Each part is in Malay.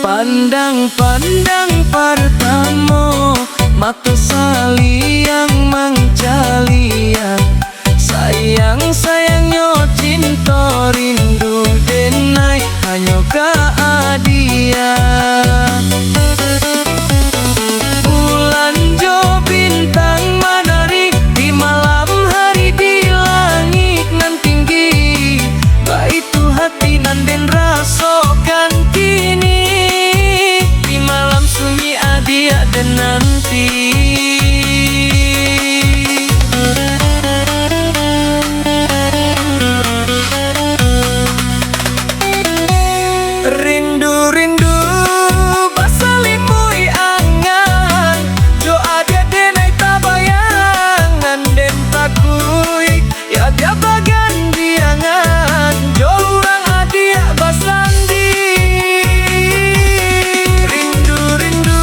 Pandang-pandang pertama, mata saling mengcalian. Sayang-sayangnya cinta rindu denai hanya keadian. Bulan jo bintang menari di malam hari di langit nan tinggi. Baitu hati nan den rasakan kini di malam sunyi adia dan nanti. Rindu-rindu basalimui angan, jo ada denai tabayangan den takui ya dia bagan diangan, jo urang adia basandi. Rindu-rindu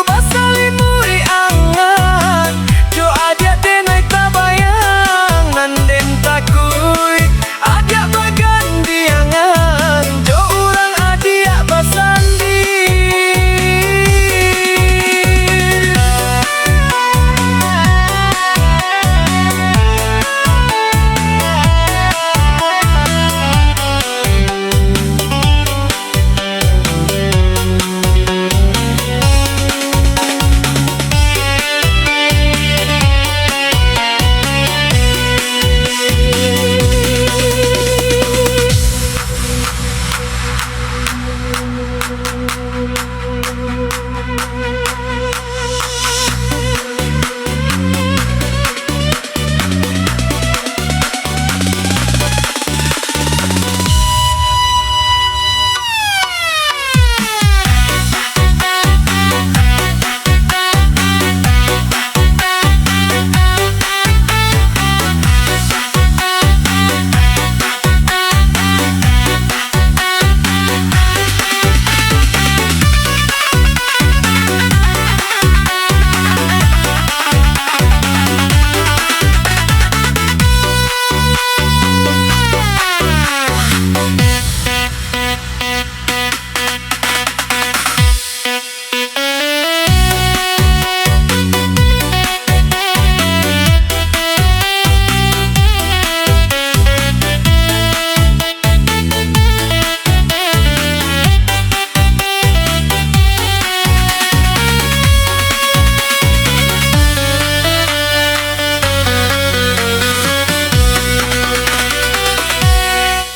basalimui angan, jo ada denai tabayangan den takui adia bagan diangan, jo urang adia basandi.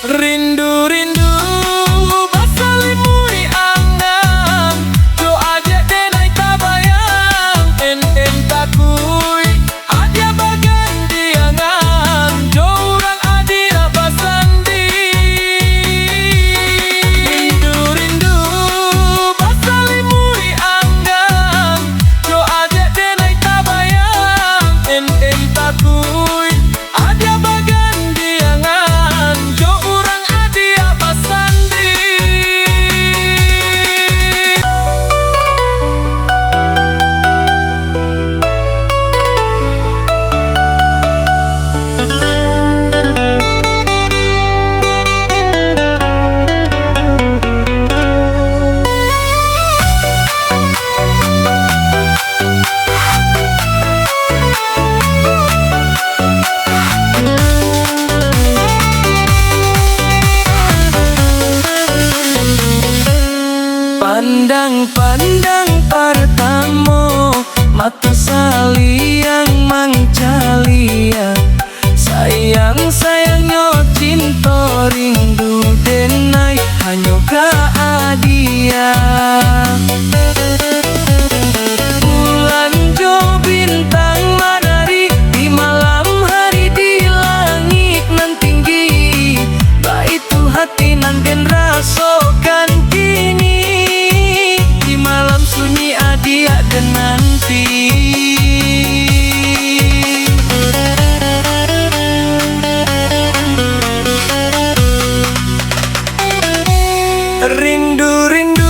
Rindu-rindu basalimui angan, jo ada denai tabayang en takui adia bagan diangan, jo urang adia basandi. Rindu-rindu basalimui angan, jo ada denai tabayang en takui adia bagan diangan, jo urang adia basandi. Pandang-pandang pertama, mata saling mengcalian. Sayang-sayangnya cinta rindu denai hanya keadian. Bulan jo bintang menari di malam hari di langit nan tinggi. Baitu hati nan den rasakan kini di malam sunyi adia dan nanti. Rindu-rindu